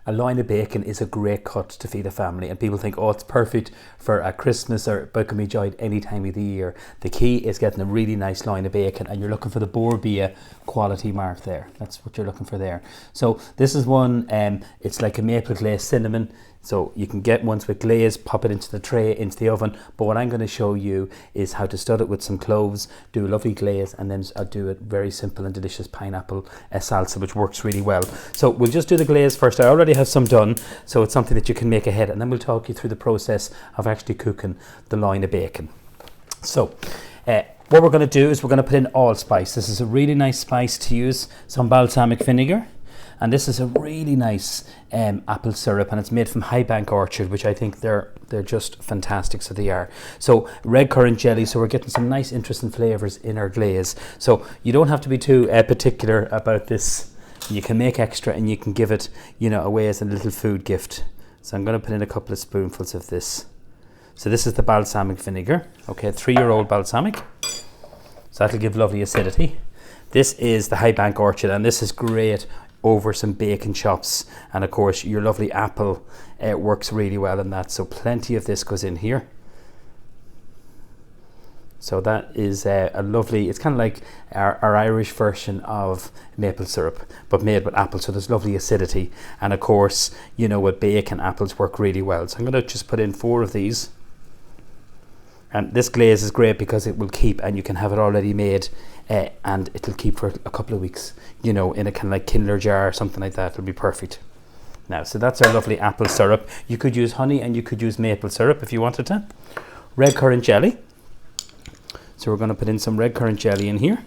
A loin of bacon is a great cut to feed a family, and people think, oh, it's perfect for a Christmas, or but it can be enjoyed any time of the year. The key is getting a really nice loin of bacon, and you're looking for the Borbia quality mark there. That's what you're looking for there. So this is one, it's like a maple glaze cinnamon. So you can get ones with glaze, pop it into the tray, into the oven. But what I'm going to show you is how to stud it with some cloves, do a lovely glaze, and then I'll do a very simple and delicious pineapple salsa, which works really well. So we'll just do the glaze first. I already have some done, so it's something that you can make ahead, and then we'll talk you through the process of actually cooking the loin of bacon. So what we're going to do is we're going to put in allspice. This is a really nice spice to use, some balsamic vinegar. And this is a really nice apple syrup, and it's made from High Bank Orchard, which I think they're just fantastic, so they are. So red currant jelly, so we're getting some nice interesting flavours in our glaze. So you don't have to be too particular about this. You can make extra, and you can give it, you know, away as a little food gift. So I'm going to put in a couple of spoonfuls of this. So this is the balsamic vinegar, okay, 3-year-old balsamic. So that'll give lovely acidity. This is the High Bank Orchard, and this is great over some bacon chops, and of course your lovely apple works really well in that, so plenty of this goes in here. So that is a lovely, it's kind of like our Irish version of maple syrup, but made with apples, so there's lovely acidity, and of course, you know, with bacon, apples work really well. So I'm going to just put in 4 of these, and this glaze is great because it will keep, and you can have it already made, and it'll keep for a couple of weeks, you know, in a kind of like Kindler jar or something like that. It'll be perfect. Now, so that's our lovely apple syrup. You could use honey, and you could use maple syrup if you wanted to. Red currant jelly. So we're going to put in some red currant jelly in here.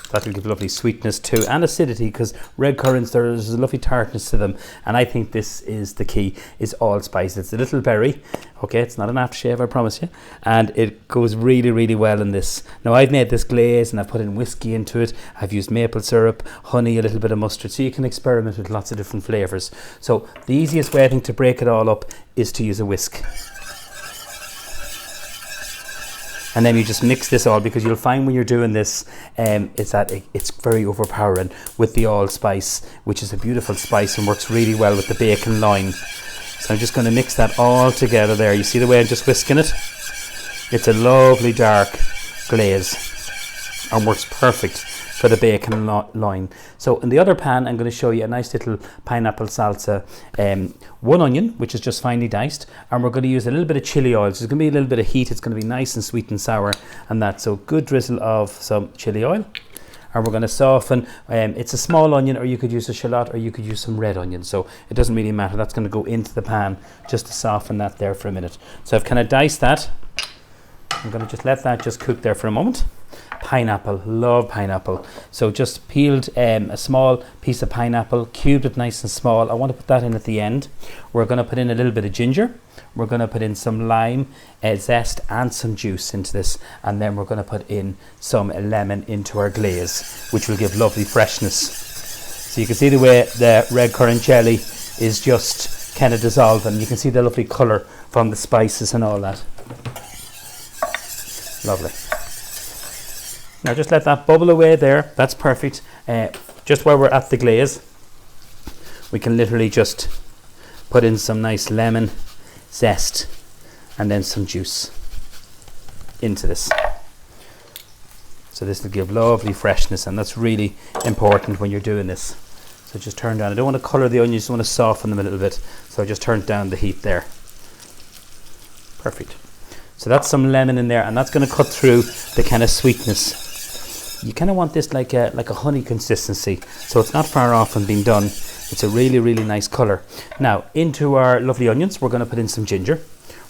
That'll give lovely sweetness too, and acidity, because red currants, there's a lovely tartness to them, and I think this is the key, is allspice. It's a little berry, okay, it's not an aftershave, I promise you, and it goes really, really well in this. Now I've made this glaze, and I've put in whiskey into it, I've used maple syrup, honey, a little bit of mustard, so you can experiment with lots of different flavours. So the easiest way I think to break it all up is to use a whisk. And then you just mix this all, because you'll find when you're doing this, is that it's very overpowering with the allspice, which is a beautiful spice and works really well with the bacon loin. So I'm just going to mix that all together there. You see the way I'm just whisking it? It's a lovely dark glaze and works perfect for the bacon loin. So in the other pan, I'm going to show you a nice little pineapple salsa. 1 onion, which is just finely diced, and we're going to use a little bit of chili oil. So there's going to be a little bit of heat. It's going to be nice and sweet and sour, and that. So good drizzle of some chili oil, and we're going to soften. It's a small onion, or you could use a shallot, or you could use some red onion. So it doesn't really matter. That's going to go into the pan just to soften that there for a minute. So I've kind of diced that. I'm going to just let that just cook there for a moment. Pineapple, love pineapple. So just peeled a small piece of pineapple, cubed it nice and small. I want to put that in at the end. We're going to put in a little bit of ginger. We're going to put in some lime zest and some juice into this, and then we're going to put in some lemon into our glaze, which will give lovely freshness. So you can see the way the red currant jelly is just kind of dissolving. You can see the lovely colour from the spices and all that. Lovely. Now just let that bubble away there. That's perfect. Just while we're at the glaze, we can literally just put in some nice lemon zest and then some juice into this. So this will give lovely freshness, and that's really important when you're doing this. So just turn down. I don't want to colour the onions, I just want to soften them a little bit. So I just turned down the heat there. Perfect. So that's some lemon in there, and that's going to cut through the kind of sweetness. You kind of want this like a honey consistency, so it's not far off from being done. It's a really, really nice colour. Now into our lovely onions, we're going to put in some ginger.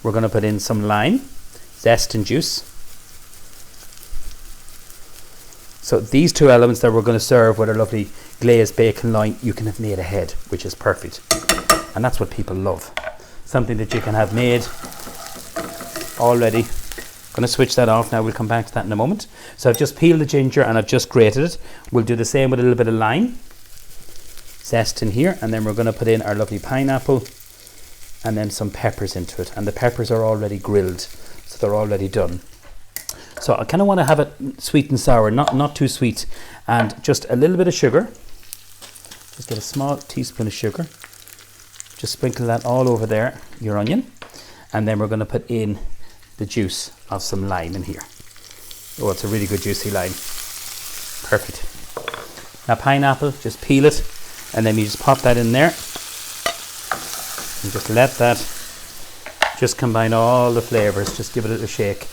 We're going to put in some lime, zest and juice. So these 2 elements that we're going to serve with our lovely glazed bacon loin, you can have made ahead, which is perfect. And that's what people love. Something that you can have made already. Going to switch that off now. We'll come back to that in a moment. So I've just peeled the ginger and I've just grated it. We'll do the same with a little bit of lime zest in here, and then we're going to put in our lovely pineapple and then some peppers into it, and the peppers are already grilled, so they're already done. So I kind of want to have it sweet and sour, not too sweet, and just a little bit of sugar, Just get a small teaspoon of sugar. Just sprinkle that all over there, your onion. And then we're going to put in the juice of some lime in here. Oh, it's a really good juicy lime. Perfect. Now pineapple, just peel it, and then you just pop that in there. And just let that just combine all the flavours. Just give it a little shake.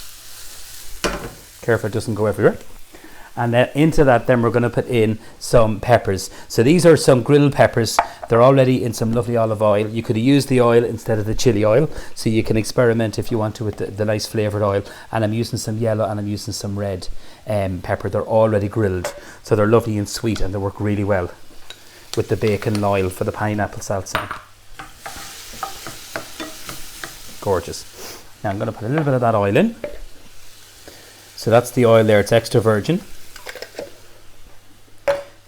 Careful it doesn't go everywhere. And then into that then we're going to put in some peppers. So these are some grilled peppers. They're already in some lovely olive oil. You could use the oil instead of the chili oil, so you can experiment if you want to with the nice flavoured oil. And I'm using some yellow and I'm using some red pepper. They're already grilled, so they're lovely and sweet, and they work really well with the bacon oil for the pineapple salsa. Gorgeous. Now I'm going to put a little bit of that oil in. So that's the oil there, it's extra virgin.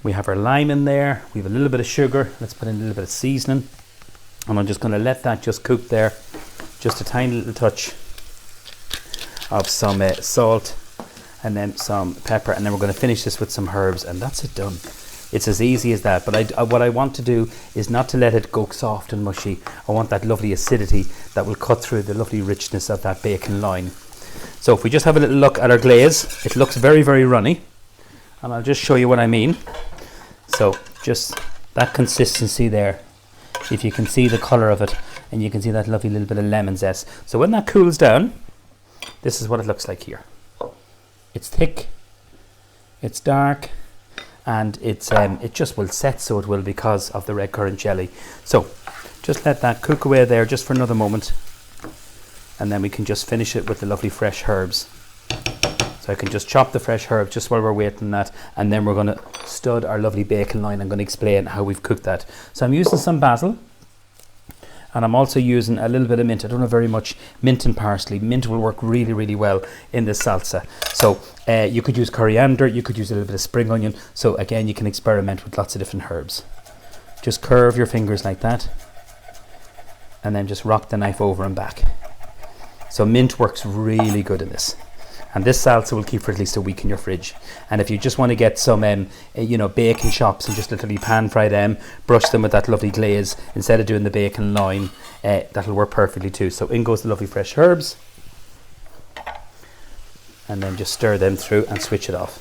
We have our lime in there, we have a little bit of sugar, let's put in a little bit of seasoning. And I'm just going to let that just cook there. Just a tiny little touch of some salt, and then some pepper, and then we're going to finish this with some herbs, and that's it done. It's as easy as that. But what I want to do is not to let it go soft and mushy. I want that lovely acidity that will cut through the lovely richness of that bacon loin. So if we just have a little look at our glaze, it looks very, very runny, and I'll just show you what I mean. So just that consistency there, if you can see the colour of it, and you can see that lovely little bit of lemon zest. So when that cools down, this is what it looks like here. It's thick, it's dark, and it just will set, so it will, because of the red currant jelly. So just let that cook away there just for another moment, and then we can just finish it with the lovely fresh herbs. So I can just chop the fresh herb just while we're waiting that, and then we're going to stud our lovely bacon loin. I'm going to explain how we've cooked that. So I'm using some basil, and I'm also using a little bit of mint. I don't have very much mint and parsley. Mint will work really, really well in this salsa. So you could use coriander, you could use a little bit of spring onion. So again, you can experiment with lots of different herbs. Just curve your fingers like that, and then just rock the knife over and back. So mint works really good in this. And this salsa will keep for at least a week in your fridge. And if you just want to get some, bacon chops and just literally pan fry them, brush them with that lovely glaze instead of doing the bacon loin, that'll work perfectly too. So in goes the lovely fresh herbs, and then just stir them through and switch it off.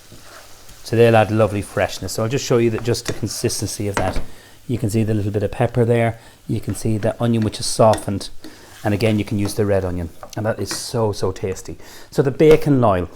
So they'll add lovely freshness. So I'll just show you that, just the consistency of that. You can see the little bit of pepper there. You can see the onion, which is softened. And again, you can use the red onion, and that is so, so tasty. So the bacon loin,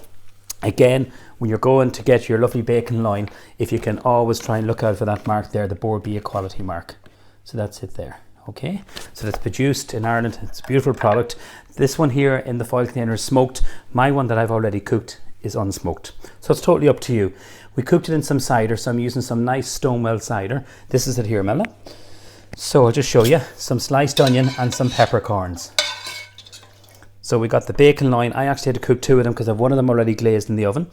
again, when you're going to get your lovely bacon loin, if you can always try and look out for that mark there, the Borbia quality mark. So that's it there, okay? So that's produced in Ireland. It's a beautiful product. This one here in the foil container is smoked. My one that I've already cooked is unsmoked. So it's totally up to you. We cooked it in some cider, so I'm using some nice Stonewell cider. This is it here, Mella. So I'll just show you some sliced onion and some peppercorns. So we got the bacon loin. I actually had to cook two of them because I've one of them already glazed in the oven.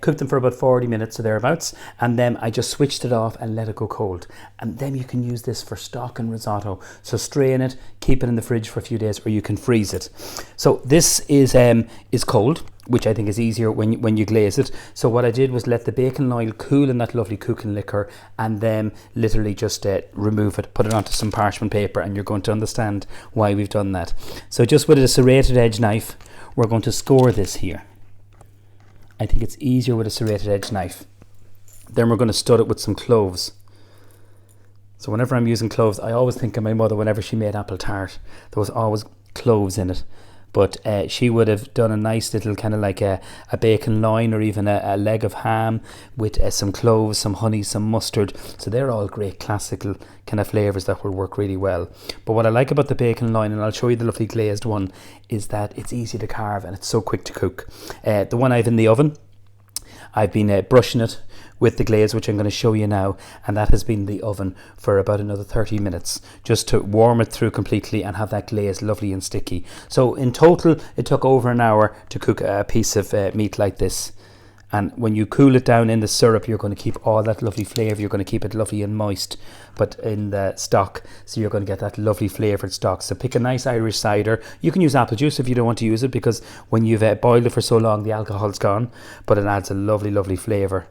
Cooked them for about 40 minutes or thereabouts, and then I just switched it off and let it go cold. And then you can use this for stock and risotto. So strain it, keep it in the fridge for a few days, or you can freeze it. So this is cold, which I think is easier when you glaze it. So what I did was let the bacon oil cool in that lovely cooking liquor, and then literally just remove it, put it onto some parchment paper, and you're going to understand why we've done that. So just with a serrated edge knife, we're going to score this here. I think it's easier with a serrated edge knife. Then we're going to stud it with some cloves. So whenever I'm using cloves, I always think of my mother whenever she made apple tart. There was always cloves in it. But she would have done a nice little kind of like a bacon loin, or even a leg of ham with some cloves, some honey, some mustard. So they're all great classical kind of flavours that will work really well. But what I like about the bacon loin, and I'll show you the lovely glazed one, is that it's easy to carve and it's so quick to cook. The one I have in the oven, I've been brushing it with the glaze, which I'm going to show you now, and that has been in the oven for about another 30 minutes just to warm it through completely and have that glaze lovely and sticky. So in total it took over an hour to cook a piece of meat like this. And when you cool it down in the syrup, you're going to keep all that lovely flavour. You're going to keep it lovely and moist, but in the stock, so you're going to get that lovely flavoured stock. So pick a nice Irish cider. You can use apple juice if you don't want to use it, because when you've boiled it for so long, the alcohol's gone, but it adds a lovely, lovely flavour.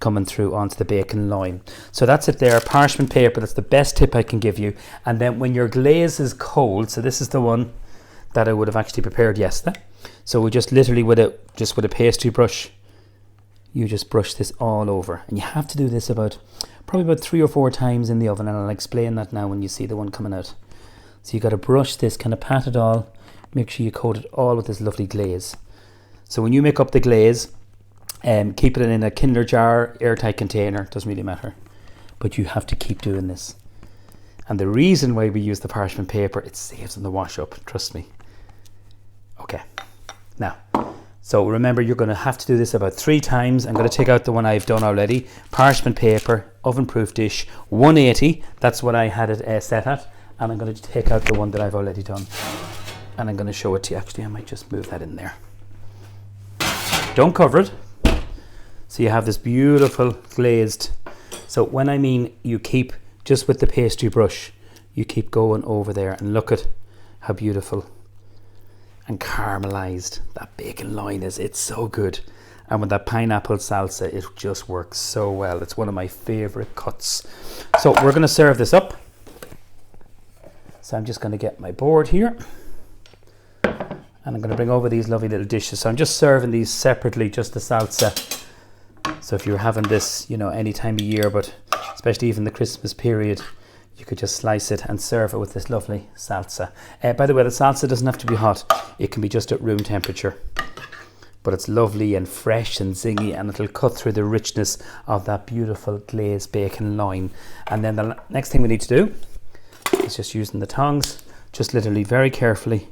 coming through onto the bacon loin. So that's it there, parchment paper. That's the best tip I can give you. And then when your glaze is cold, so this is the one that I would have actually prepared yesterday. So we just literally with a pastry brush, you just brush this all over. And you have to do this probably about 3 or 4 times in the oven, and I'll explain that now when you see the one coming out. So you got to brush this, kind of pat it all, make sure you coat it all with this lovely glaze. So when you make up the glaze, keep it in a Kindler jar, airtight container, doesn't really matter. But you have to keep doing this. And the reason why we use the parchment paper, it saves on the wash up, trust me. Okay, now, so remember you're going to have to do this about 3 times. I'm going to take out the one I've done already. Parchment paper, oven proof dish, 180, that's what I had it set at. And I'm going to take out the one that I've already done. And I'm going to show it to you. Actually, I might just move that in there. Don't cover it. So you have this beautiful glazed. So when I mean you keep, just with the pastry brush, you keep going over there, and look at how beautiful and caramelized that bacon loin is. It's so good. And with that pineapple salsa, it just works so well. It's one of my favorite cuts. So we're going to serve this up. So I'm just going to get my board here. And I'm going to bring over these lovely little dishes. So I'm just serving these separately, just the salsa. So if you're having this, you know, any time of year, but especially even the Christmas period, you could just slice it and serve it with this lovely salsa. By the way, the salsa doesn't have to be hot. It can be just at room temperature. But it's lovely and fresh and zingy, and it'll cut through the richness of that beautiful glazed bacon loin. And then the next thing we need to do is just using the tongs, just literally very carefully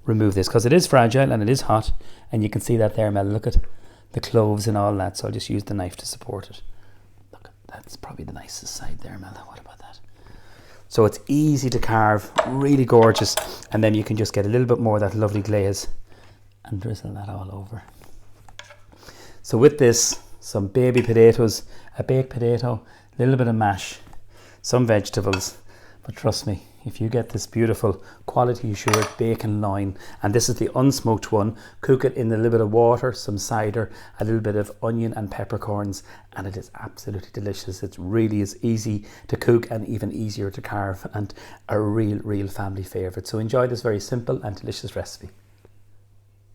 remove this, because it is fragile and it is hot, and you can see that there, Mel. Look at the cloves and all that. So I'll just use the knife to support it. Look, that's probably the nicest side there, Mel. What about that? So it's easy to carve, really gorgeous, and then you can just get a little bit more of that lovely glaze and drizzle that all over. So with this, some baby potatoes, a baked potato, a little bit of mash, some vegetables, but trust me, if you get this beautiful quality assured bacon loin, and this is the unsmoked one, cook it in a little bit of water, some cider, a little bit of onion and peppercorns, and it is absolutely delicious. It really is easy to cook and even easier to carve, and a real family favourite. So enjoy this very simple and delicious recipe.